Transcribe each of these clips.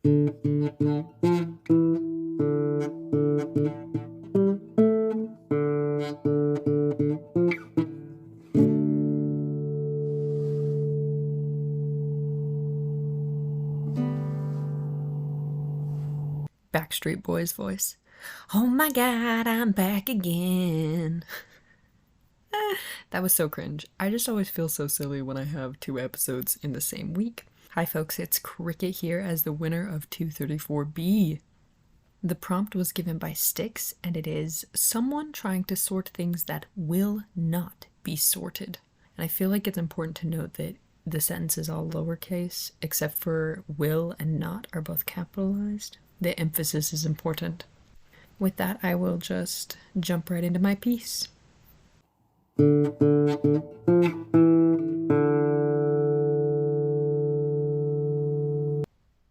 Backstreet Boys voice. Oh my god, I'm back again. That was so cringe. I just always feel so silly when I have 2 episodes in the same week. Hi folks, it's Cricket here as the winner of 234B. The prompt was given by Styx, and it is someone trying to sort things that will not be sorted. And I feel like it's important to note that the sentence is all lowercase, except for will and not are both capitalized. The emphasis is important. With that, I will just jump right into my piece.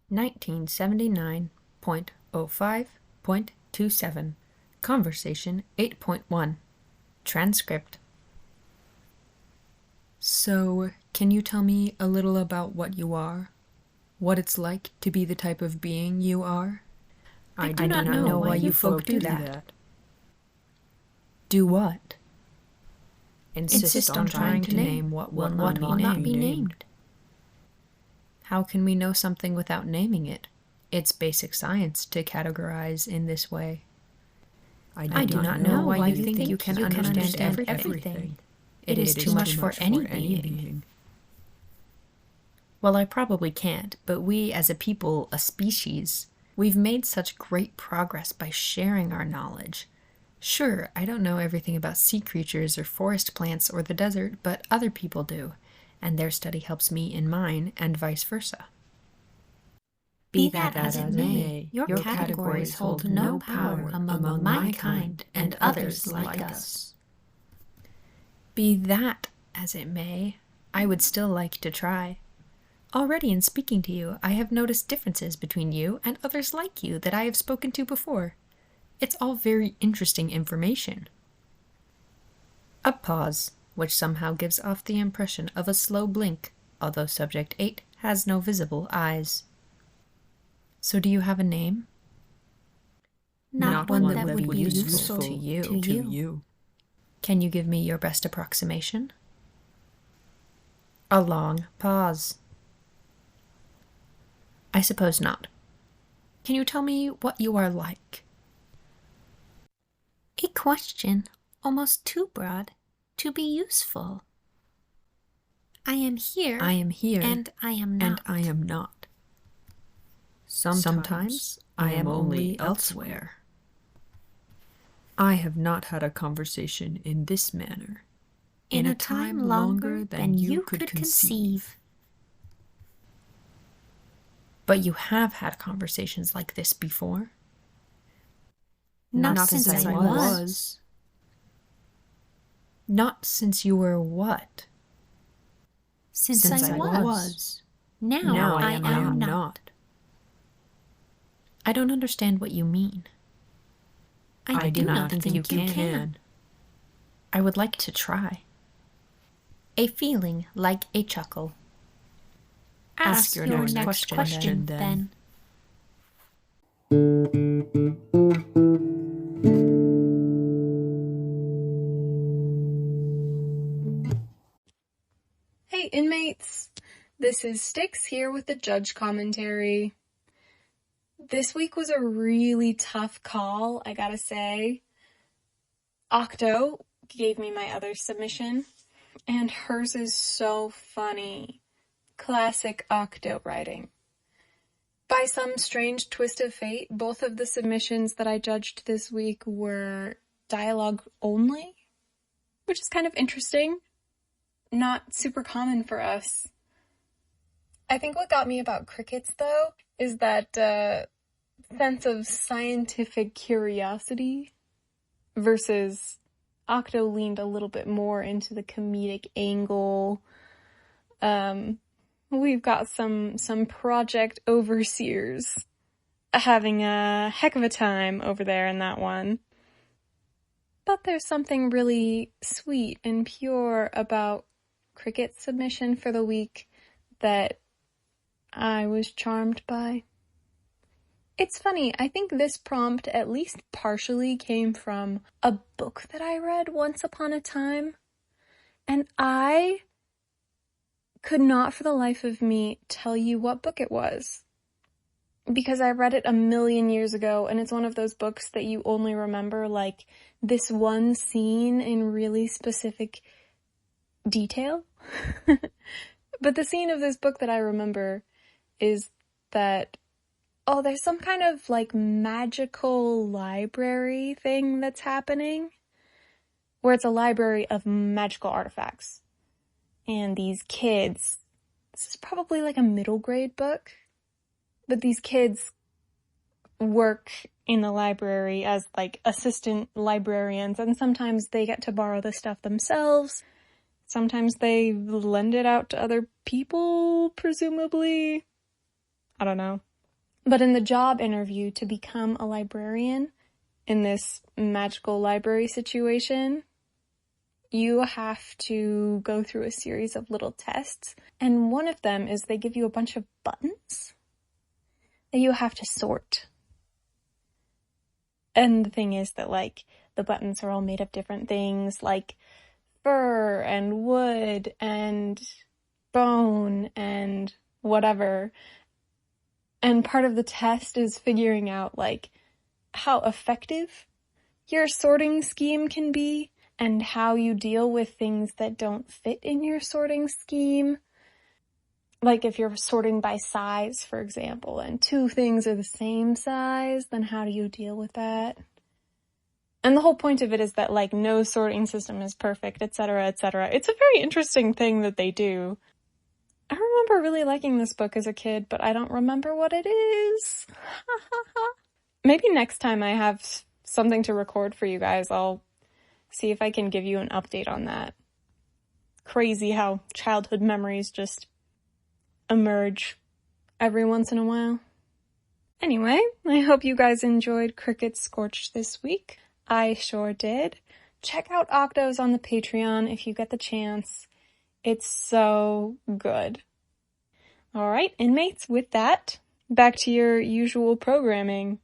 1979.05.27 Conversation 8.1 Transcript. So, can you tell me a little about what you are? What it's like to be the type of being you are? I do not know why you folk do that. Do what? Insist on trying to name what will not be named. How can we know something without naming it? It's basic science to categorize in this way. I do not know why you think you can understand everything. It is too much for any being. Well, I probably can't, but we as a people, a species, we've made such great progress by sharing our knowledge. Sure, I don't know everything about sea creatures or forest plants or the desert, but other people do, and their study helps me in mine, and vice versa. Be that as it may, your categories hold no power among my kind and others like us. Be that as it may, I would still like to try. Already in speaking to you, I have noticed differences between you and others like you that I have spoken to before. It's all very interesting information. A pause, which somehow gives off the impression of a slow blink, although subject 8 has no visible eyes. So do you have a name? Not one that would be useful to you. Can you give me your best approximation? A long pause. I suppose not. Can you tell me what you are like? A question almost too broad to be useful. I am here, and I am not. Sometimes I am only elsewhere. I have not had a conversation in this manner in a time longer than you could conceive. But you have had conversations like this before? Not since I was. Not since you were what? Since I was. Now I am not. I don't understand what you mean. I do not think you can. I would like to try. A feeling like a chuckle. Ask your next question, then. Hey inmates, this is Styx here with the judge commentary. This week was a really tough call, I gotta say. Octo gave me my other submission, and hers is so funny. Classic Octo writing. By some strange twist of fate, both of the submissions that I judged this week were dialogue only, which is kind of interesting. Not super common for us. I think what got me about crickets, though, is that sense of scientific curiosity versus Octo leaned a little bit more into the comedic angle. We've got some project overseers having a heck of a time over there in that one. But there's something really sweet and pure about Cricket's submission for the week that I was charmed by. It's funny, I think this prompt at least partially came from a book that I read once upon a time, and I could not for the life of me tell you what book it was, because I read it a million years ago, and it's one of those books that you only remember, like, this one scene in really specific detail. But the scene of this book that I remember is that, there's some kind of, like, magical library thing that's happening, where it's a library of magical artifacts. And these kids, this is probably like a middle grade book, but these kids work in the library as, like, assistant librarians, and sometimes they get to borrow the stuff themselves. Sometimes they lend it out to other people, presumably. I don't know. But in the job interview to become a librarian in this magical library situation, you have to go through a series of little tests. And one of them is they give you a bunch of buttons that you have to sort. And the thing is that, like, the buttons are all made of different things, like fur and wood and bone and whatever. And part of the test is figuring out, like, how effective your sorting scheme can be and how you deal with things that don't fit in your sorting scheme. Like, if you're sorting by size, for example, and two things are the same size, then how do you deal with that? And the whole point of it is that, like, no sorting system is perfect, etc., etc. It's a very interesting thing that they do. I remember really liking this book as a kid, but I don't remember what it is. Maybe next time I have something to record for you guys, I'll see if I can give you an update on that. Crazy how childhood memories just emerge every once in a while. Anyway, I hope you guys enjoyed Cricket Scorch this week. I sure did. Check out Octos on the Patreon if you get the chance. It's so good. Alright, inmates, with that, back to your usual programming.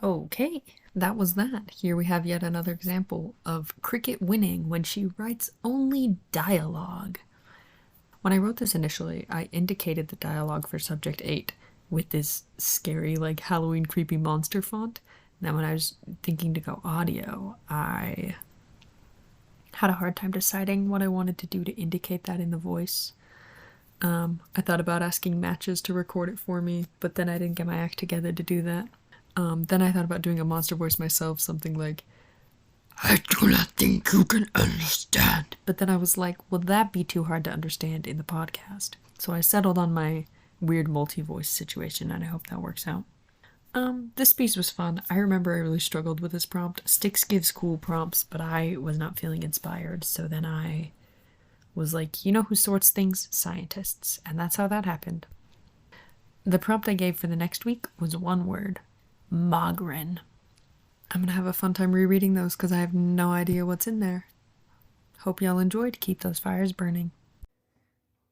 Okay, that was that. Here we have yet another example of Cricket winning when she writes only dialogue. When I wrote this initially, I indicated the dialogue for subject 8 with this scary, like, Halloween creepy monster font. And then when I was thinking to go audio, I had a hard time deciding what I wanted to do to indicate that in the voice. I thought about asking Matches to record it for me, but then I didn't get my act together to do that. Then I thought about doing a monster voice myself, something like, "I do not think you can understand." But then I was like, will that be too hard to understand in the podcast? So I settled on my weird multi-voice situation, and I hope that works out. This piece was fun. I remember I really struggled with this prompt. Styx gives cool prompts, but I was not feeling inspired, so then I was like, you know who sorts things? Scientists. And that's how that happened. The prompt I gave for the next week was one word. Mogren. I'm gonna have a fun time rereading those because I have no idea what's in there. Hope y'all enjoyed. Keep those fires burning.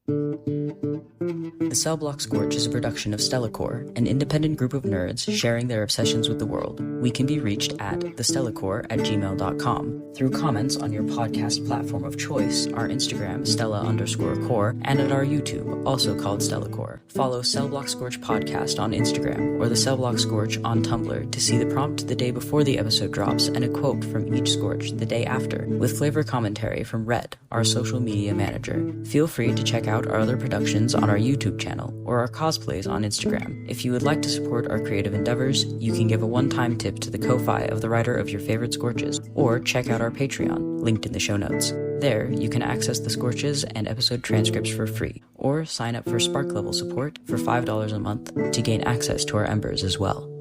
The Cellblock Scorch is a production of Stellacore, an independent group of nerds sharing their obsessions with the world. We can be reached at thestellacore@gmail.com, through comments on your podcast platform of choice, our Instagram, Stella_core, and at our YouTube, also called Stellacore. Follow Cellblock Scorch Podcast on Instagram, or the Cellblock Scorch on Tumblr to see the prompt the day before the episode drops and a quote from each Scorch the day after, with flavor commentary from Red, our social media manager. Feel free to check out our other productions on our YouTube channel or our cosplays on Instagram. If you would like to support our creative endeavors, you can give a one-time tip to the Ko-Fi of the writer of your favorite Scorches, or check out our Patreon, linked in the show notes. There, you can access the Scorches and episode transcripts for free, or sign up for Spark level support for $5 a month to gain access to our Embers as well.